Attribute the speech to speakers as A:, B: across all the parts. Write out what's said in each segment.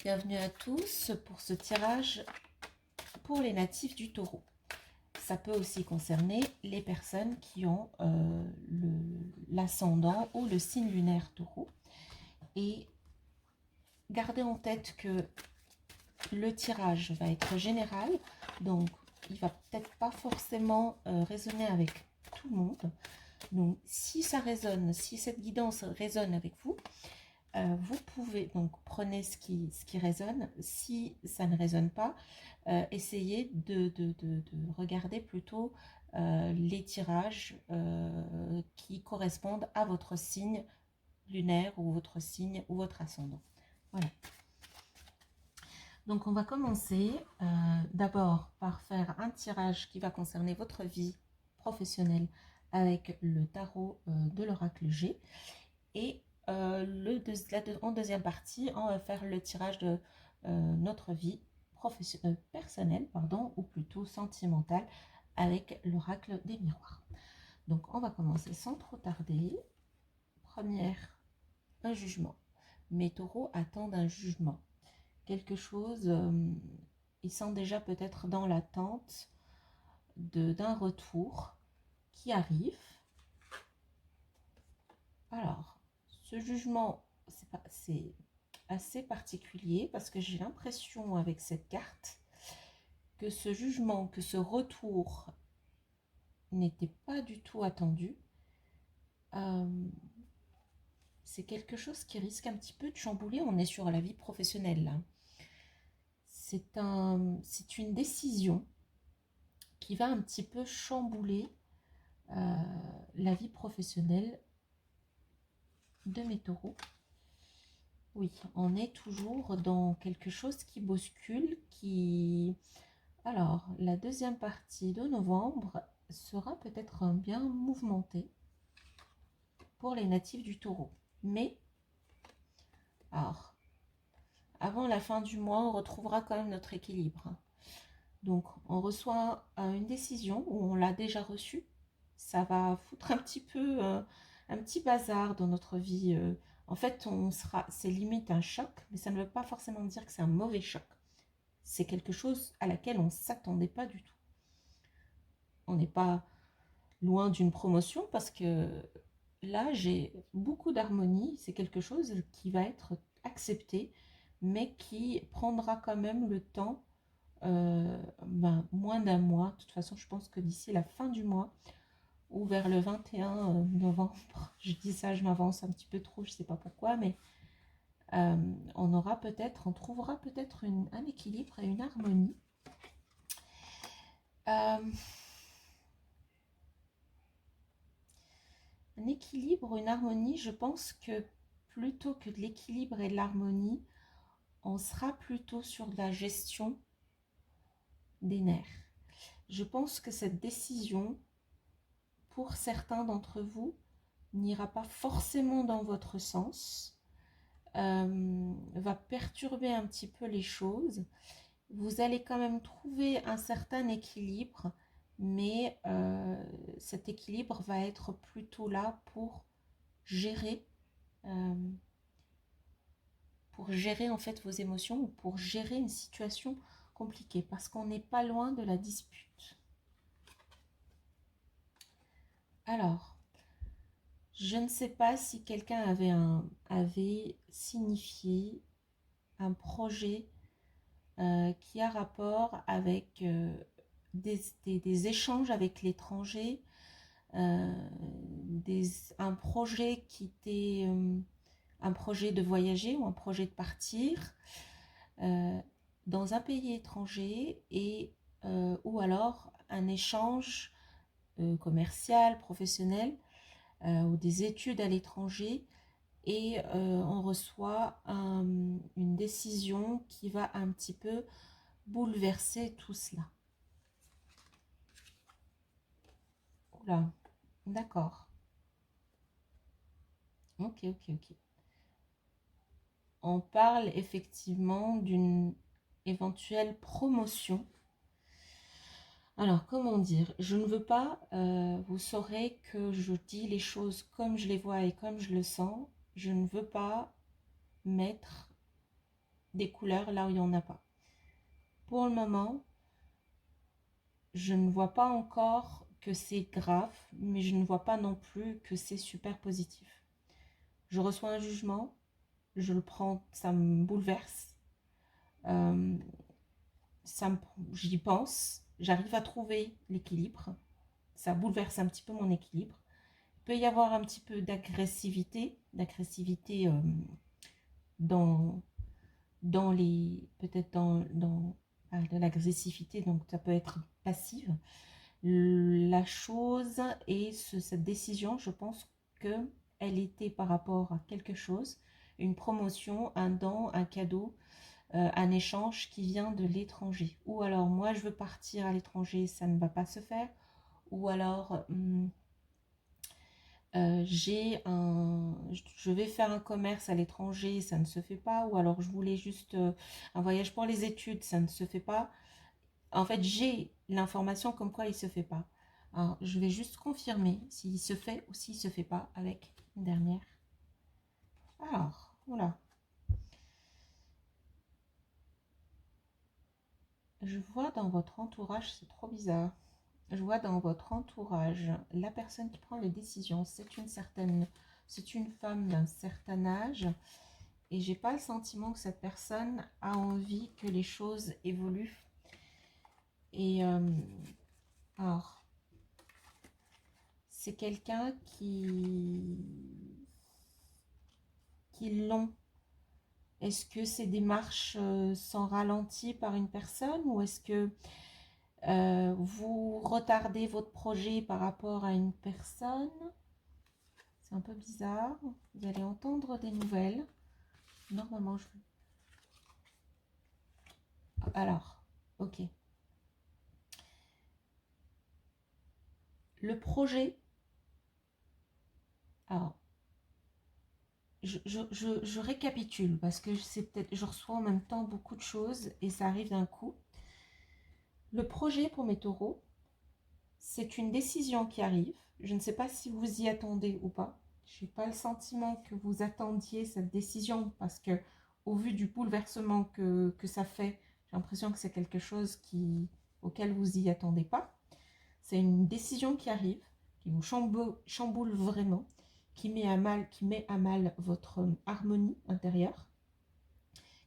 A: Bienvenue à tous pour ce tirage pour les natifs du Taureau. Ça peut aussi concerner les personnes qui ont l'ascendant ou le signe lunaire Taureau. Et gardez en tête que le tirage va être général, donc il va peut-être pas forcément résonner avec tout le monde. Donc si ça résonne, si cette guidance résonne avec vous, vous pouvez, donc prenez ce qui résonne. Si ça ne résonne pas, essayez de regarder plutôt les tirages qui correspondent à votre signe lunaire ou votre signe ou votre ascendant. Voilà. Donc on va commencer d'abord par faire un tirage qui va concerner votre vie professionnelle avec le tarot de l'oracle G. Et en deuxième partie, on va faire le tirage de notre vie personnelle, ou plutôt sentimentale, avec l'oracle des miroirs. Donc, on va commencer sans trop tarder. Première, un jugement. Mes taureaux attendent un jugement. Quelque chose, ils sont déjà peut-être dans l'attente d'un retour qui arrive. Alors, ce jugement, c'est assez particulier parce que j'ai l'impression avec cette carte que ce jugement, que ce retour n'était pas du tout attendu. C'est quelque chose qui risque un petit peu de chambouler. On est sur la vie professionnelle là. C'est une décision qui va un petit peu chambouler la vie professionnelle de mes taureaux. Oui, on est toujours dans quelque chose qui bouscule, qui... Alors, la deuxième partie de novembre sera peut-être bien mouvementée pour les natifs du Taureau. Mais, alors, avant la fin du mois, on retrouvera quand même notre équilibre. Donc, on reçoit une décision où on l'a déjà reçue. Ça va foutre un petit peu un petit bazar dans notre vie. En fait, c'est limite un choc, mais ça ne veut pas forcément dire que c'est un mauvais choc. C'est quelque chose à laquelle on ne s'attendait pas du tout. On n'est pas loin d'une promotion parce que là, j'ai beaucoup d'harmonie. C'est quelque chose qui va être accepté, mais qui prendra quand même le temps, moins d'un mois. De toute façon, je pense que d'ici la fin du mois, ou vers le 21 novembre, je dis ça, je m'avance un petit peu trop, je ne sais pas pourquoi, mais on trouvera peut-être un équilibre et une harmonie. Un équilibre, une harmonie, je pense que plutôt que de l'équilibre et de l'harmonie, on sera plutôt sur de la gestion des nerfs. Je pense que cette décision, pour certains d'entre vous, n'ira pas forcément dans votre sens, va perturber un petit peu les choses. Vous allez quand même trouver un certain équilibre, mais cet équilibre va être plutôt là pour gérer en fait vos émotions ou pour gérer une situation compliquée, parce qu'on n'est pas loin de la dispute. Alors, je ne sais pas si quelqu'un avait signifié un projet qui a rapport avec des échanges avec l'étranger, un projet qui était un projet de voyager ou un projet de partir dans un pays étranger, et ou alors un échange commercial, professionnel, ou des études à l'étranger, et on reçoit une décision qui va un petit peu bouleverser tout cela. Oula, d'accord. Ok. On parle effectivement d'une éventuelle promotion. Alors, comment dire? Je ne veux pas, vous saurez que je dis les choses comme je les vois et comme je le sens. Je ne veux pas mettre des couleurs là où il n'y en a pas. Pour le moment, je ne vois pas encore que c'est grave, mais je ne vois pas non plus que c'est super positif. Je reçois un jugement, je le prends, ça me bouleverse, euh, j'y pense, j'arrive à trouver l'équilibre, ça bouleverse un petit peu mon équilibre. Il peut y avoir un petit peu d'agressivité, dans, peut-être de l'agressivité, donc ça peut être passive. La chose et cette décision, je pense que elle était par rapport à quelque chose, une promotion, un don, un cadeau, un échange qui vient de l'étranger. Ou alors moi je veux partir à l'étranger, ça ne va pas se faire. Ou alors je vais faire un commerce à l'étranger, ça ne se fait pas. Ou alors je voulais juste un voyage pour les études, ça ne se fait pas. En fait, j'ai l'information comme quoi il ne se fait pas. Alors, je vais juste confirmer s'il se fait ou s'il ne se fait pas avec une dernière. Alors, voilà. Je vois dans votre entourage, c'est trop bizarre. Je vois dans votre entourage, la personne qui prend les décisions, c'est une femme d'un certain âge. Et j'ai pas le sentiment que cette personne a envie que les choses évoluent. Et alors, c'est quelqu'un qui l'ont. Est-ce que ces démarches sont ralenties par une personne ou est-ce que vous retardez votre projet par rapport à une personne? C'est un peu bizarre. Vous allez entendre des nouvelles. Normalement, je... Alors, ok. Le projet... Alors, je récapitule parce que c'est peut-être, je reçois en même temps beaucoup de choses et ça arrive d'un coup. Le projet pour mes taureaux, c'est une décision qui arrive. Je ne sais pas si vous y attendez ou pas. Je n'ai pas le sentiment que vous attendiez cette décision parce que, au vu du bouleversement que ça fait, j'ai l'impression que c'est quelque chose auquel vous y attendez pas. C'est une décision qui arrive, qui vous chamboule vraiment, qui met à mal votre harmonie intérieure,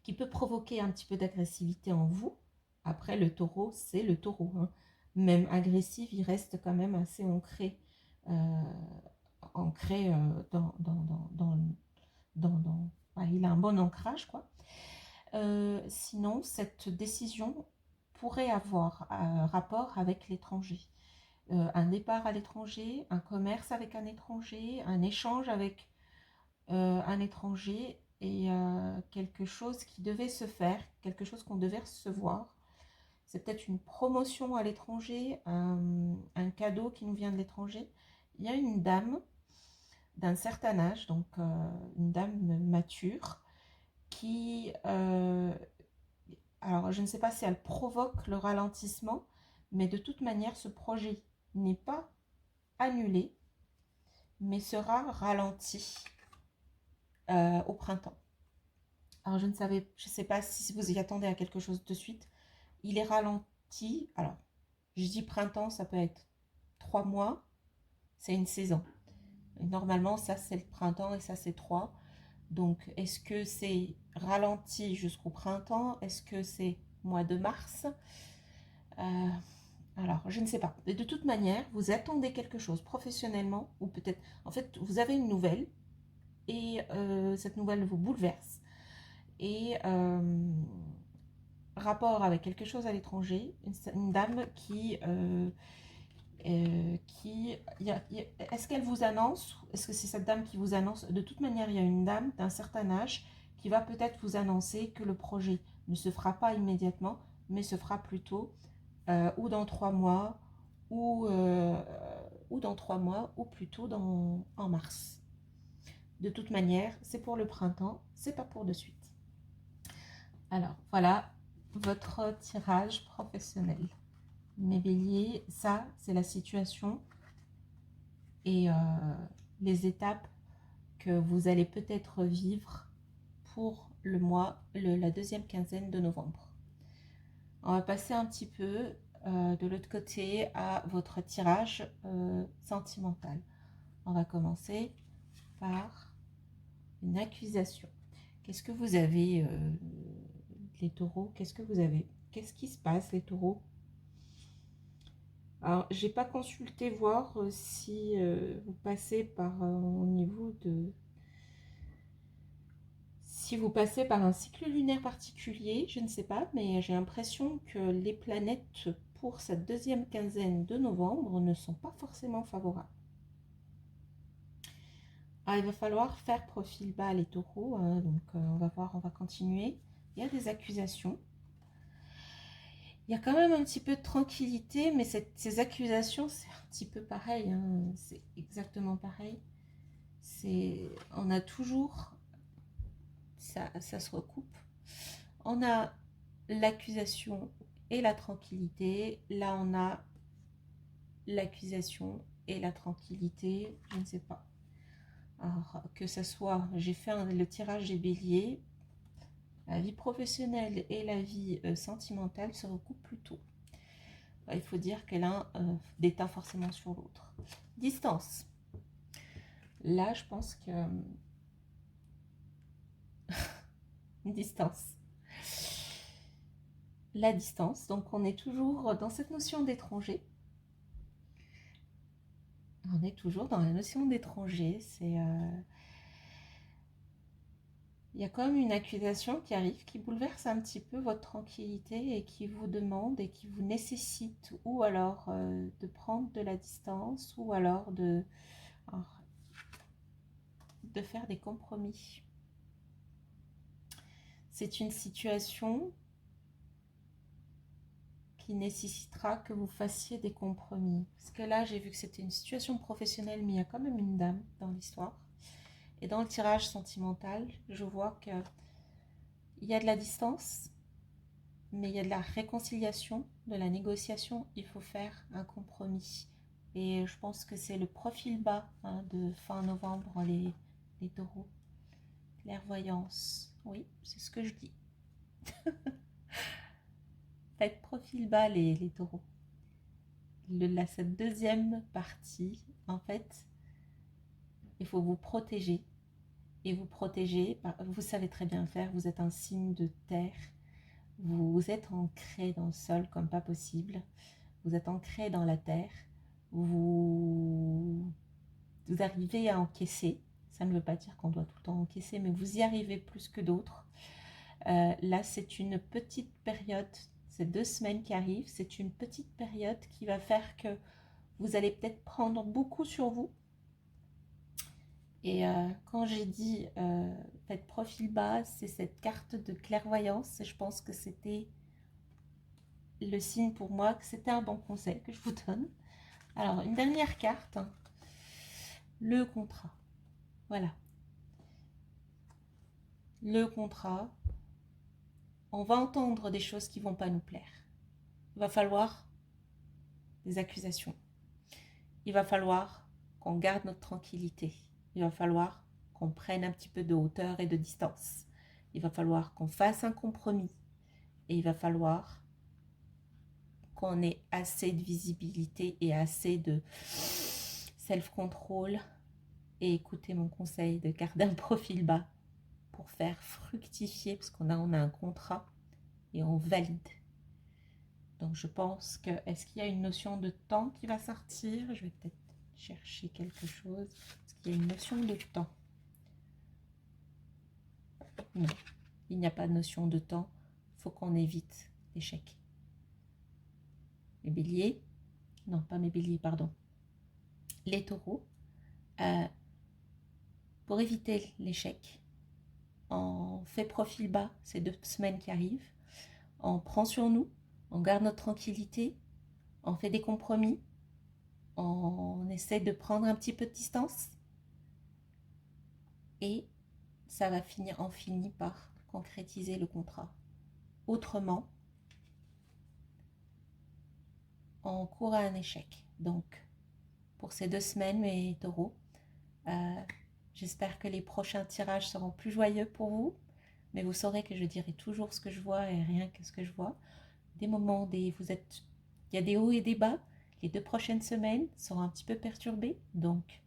A: qui peut provoquer un petit peu d'agressivité en vous. Après, le taureau, c'est le taureau, hein. Même agressif, il reste quand même assez euh, ancré il a un bon ancrage, quoi. Sinon, cette décision pourrait avoir rapport avec l'étranger. Un départ à l'étranger, un commerce avec un étranger, un échange avec un étranger et quelque chose qui devait se faire, quelque chose qu'on devait recevoir. C'est peut-être une promotion à l'étranger, un cadeau qui nous vient de l'étranger. Il y a une dame d'un certain âge, donc une dame mature, qui, alors je ne sais pas si elle provoque le ralentissement, mais de toute manière, ce projet n'est pas annulé, mais sera ralenti au printemps. Alors je ne sais pas si vous y attendez à quelque chose de suite. Il est ralenti. Alors, je dis printemps, ça peut être 3 mois. C'est une saison. Normalement, ça c'est le printemps et ça c'est 3. Donc, est-ce que c'est ralenti jusqu'au printemps? Est-ce que c'est mois de mars? euh, Alors, je ne sais pas. Et de toute manière, vous attendez quelque chose professionnellement ou peut-être, en fait, vous avez une nouvelle et cette nouvelle vous bouleverse. Et rapport avec quelque chose à l'étranger, une dame est-ce qu'elle vous annonce, est-ce que c'est cette dame qui vous annonce? De toute manière, il y a une dame d'un certain âge qui va peut-être vous annoncer que le projet ne se fera pas immédiatement, mais se fera plutôt ou dans 3 mois, ou dans 3 mois, ou plutôt en mars. De toute manière, c'est pour le printemps, c'est pas pour de suite. Alors, voilà votre tirage professionnel. Mes béliers, ça, c'est la situation et les étapes que vous allez peut-être vivre pour la deuxième quinzaine de novembre. On va passer un petit peu de l'autre côté à votre tirage sentimental. On va commencer par une accusation. Qu'est-ce que vous avez, les taureaux? Qu'est-ce que vous avez? Qu'est-ce qui se passe, les taureaux? Alors, j'ai pas consulté voir si vous passez par au niveau de... Si vous passez par un cycle lunaire particulier, je ne sais pas, mais j'ai l'impression que les planètes pour cette deuxième quinzaine de novembre ne sont pas forcément favorables. Alors, il va falloir faire profil bas les taureaux, hein, donc on va voir, on va continuer. Il y a des accusations. Il y a quand même un petit peu de tranquillité, mais ces accusations, c'est un petit peu pareil, hein, c'est exactement pareil. On a toujours, ça se recoupe. On a l'accusation et la tranquillité. Là, on a l'accusation et la tranquillité, je ne sais pas. Alors, que ce soit, j'ai fait le tirage des béliers, la vie professionnelle et la vie sentimentale se recoupent plutôt. Il faut dire que l'un déteint forcément sur l'autre. Distance. Là, je pense que... distance. La distance. Donc, on est toujours dans cette notion d'étranger. On est toujours dans la notion d'étranger. C'est... il y a quand même une accusation qui arrive, qui bouleverse un petit peu votre tranquillité et qui vous demande et qui vous nécessite ou alors de prendre de la distance ou alors de faire des compromis. C'est une situation qui nécessitera que vous fassiez des compromis. Parce que là, j'ai vu que c'était une situation professionnelle, mais il y a quand même une dame dans l'histoire. Et dans le tirage sentimental, je vois qu'il y a de la distance, mais il y a de la réconciliation, de la négociation. Il faut faire un compromis. Et je pense que c'est le profil bas hein, de fin novembre, les taureaux. Clairvoyance. Oui, c'est ce que je dis. Faites profil bas, les taureaux. Cette deuxième partie, en fait, il faut vous protéger. Et vous protéger, vous savez très bien faire, vous êtes un signe de terre. Vous êtes ancré dans le sol comme pas possible. Vous êtes ancré dans la terre. Vous arrivez à encaisser. Ça ne veut pas dire qu'on doit tout le temps encaisser, mais vous y arrivez plus que d'autres. Là, c'est une petite période, ces 2 semaines qui arrivent, c'est une petite période qui va faire que vous allez peut-être prendre beaucoup sur vous. Et quand j'ai dit faites profil bas, c'est cette carte de clairvoyance. Et je pense que c'était le signe pour moi que c'était un bon conseil que je vous donne. Alors, une dernière carte, le contrat. Voilà. Le contrat. On va entendre des choses qui ne vont pas nous plaire. Il va falloir des accusations. Il va falloir qu'on garde notre tranquillité. Il va falloir qu'on prenne un petit peu de hauteur et de distance. Il va falloir qu'on fasse un compromis. Et il va falloir qu'on ait assez de visibilité et assez de self-control. Et écoutez mon conseil de garder un profil bas pour faire fructifier, parce qu'on a un contrat et on valide. Donc je pense que, est-ce qu'il y a une notion de temps qui va sortir? Je vais peut-être chercher quelque chose. Est-ce qu'il y a une notion de temps? Non, il n'y a pas de notion de temps. Il faut qu'on évite l'échec. Les béliers, non pas mes béliers, pardon. Les taureaux, pour éviter l'échec, on fait profil bas ces 2 semaines qui arrivent. On prend sur nous, on garde notre tranquillité, on fait des compromis, on essaie de prendre un petit peu de distance et ça va finir, on finit par concrétiser le contrat. Autrement, on court à un échec. Donc, pour ces 2 semaines, mes taureaux, j'espère que les prochains tirages seront plus joyeux pour vous. mais vous saurez que je dirai toujours ce que je vois et rien que ce que je vois. Des moments, il y a des hauts et des bas. Les 2 prochaines semaines seront un petit peu perturbées, donc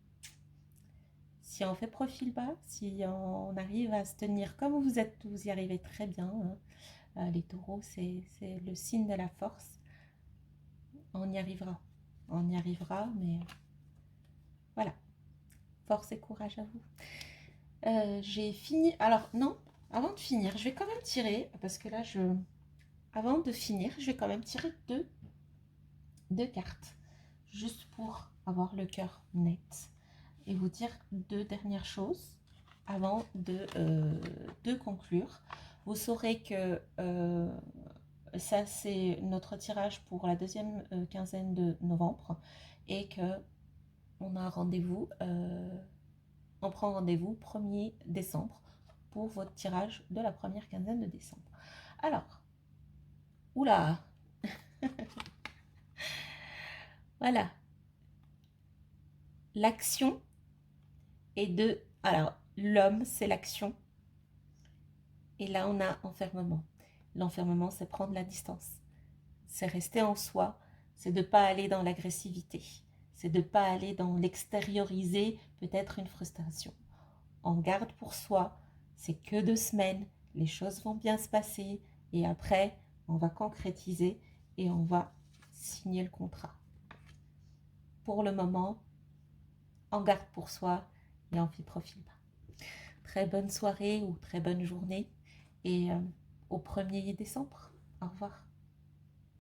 A: si on fait profil bas, si on arrive à se tenir comme vous êtes, vous y arrivez très bien, hein. Les taureaux, c'est le signe de la force. On y arrivera. On y arrivera, mais voilà. Force et courage à vous. J'ai fini. Alors, non, avant de finir, je vais quand même tirer, parce que là, avant de finir, je vais quand même tirer deux cartes, juste pour avoir le cœur net et vous dire 2 dernières choses avant de conclure. Vous saurez que ça, c'est notre tirage pour la deuxième quinzaine de novembre et que on a rendez-vous, on prend rendez-vous 1er décembre pour votre tirage de la première quinzaine de décembre. Alors, oula, voilà, l'action est de... Alors, l'homme, c'est l'action. Et là, on a enfermement. L'enfermement, c'est prendre la distance. C'est rester en soi. C'est de ne pas aller dans l'agressivité. C'est de ne pas aller dans l'extérioriser, peut-être une frustration. On garde pour soi. C'est que 2 semaines. Les choses vont bien se passer. Et après, on va concrétiser et on va signer le contrat. Pour le moment, on garde pour soi et on ne profile pas. Très bonne soirée ou très bonne journée et au 1er décembre. Au revoir.